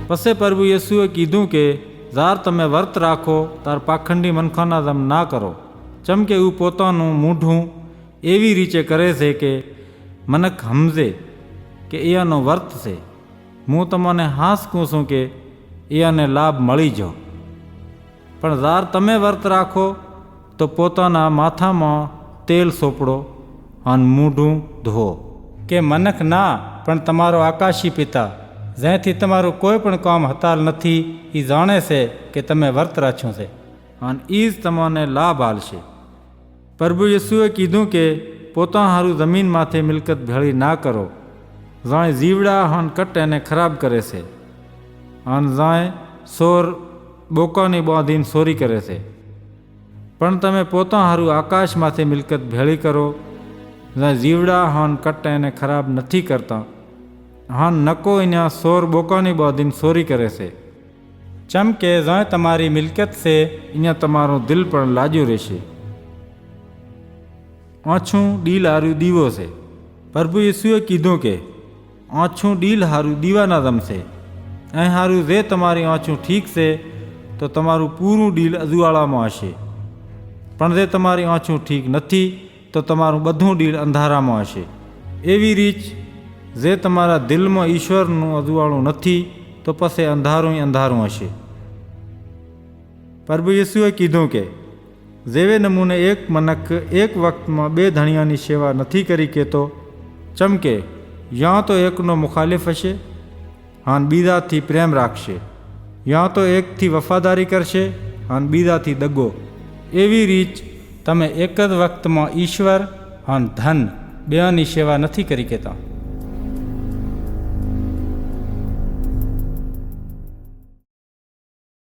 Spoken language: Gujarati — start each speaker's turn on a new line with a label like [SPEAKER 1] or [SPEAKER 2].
[SPEAKER 1] પછી પ્રભુ યેસુએ કીધું કે जार તમે વર્ત રાખો તાર પાખંડી મનખાના દમ ના કરો, ચમ કે એ પોતાનું મૂઢું એવી રીતે કરે છે કે મનખ સમજે કે એનો વર્ત છે. હું તમને હાસ કહું છું કે એને લાભ મળી જાઓ. પણ जार તમે વર્ત રાખો તો પોતાના માથામાં તેલ સોપડો અને મૂઢું ધોવો, કે મનખ ના પણ તમારો આકાશી પિતા જ્યાંથી તમારું કોઈ પણ કામ હતાલ નથી એ જાણે છે કે તમે વર્ત રાખ્યું છે અને એ જ તમને લાભ આલશે. પ્રભુ યેસુએ કીધું કે પોતા હારું જમીન માથે મિલકત ભેળી ના કરો, જાણે જીવડા હન કટ એને ખરાબ કરે છે અને જાણે સોર બોકાની બાંધીને ચોરી કરે છે. પણ તમે પોતા હારું આકાશ માથે મિલકત ભેળી કરો, જ્યાં જીવડા હન કટ એને ખરાબ નથી કરતા હા નકો અહીંયા સોર બોકાની બાંધીને ચોરી કરે છે. ચમ કે જ્યાં તમારી મિલકત છે અહીંયા તમારું દિલ પણ લાજ્યું રહેશે. આછું ડીલ હારું દીવો છે. પ્રભુ યેસુએ કીધું કે આછું ડીલ હારું દીવાના દમ છે. અહીં હારું જે તમારી આંચું ઠીક છે તો તમારું પૂરું ડીલ અજવાળામાં હશે, પણ જે તમારી આંચું ઠીક નથી તો તમારું બધું ડીલ અંધારામાં હશે. એવી રીત જે તમારા દિલમાં ઈશ્વરનું અજવાળું નથી તો પછી અંધારું અંધારું હશે. પ્રભુ યેસુએ કીધું કે જેવે નમૂને એક મનખ એક વખતમાં બે ધણિયાની સેવા નથી કરી કેતો, ચમ કે યાં તો એકનો મુખાલિફ હશે અને બીજાથી પ્રેમ રાખશે, યાં તો એકથી વફાદારી કરશે અને બીજાથી દગો. એવી રીત તમે એક જ વખતમાં ઈશ્વર અને ધન બેની સેવા નથી કરી કહેતા.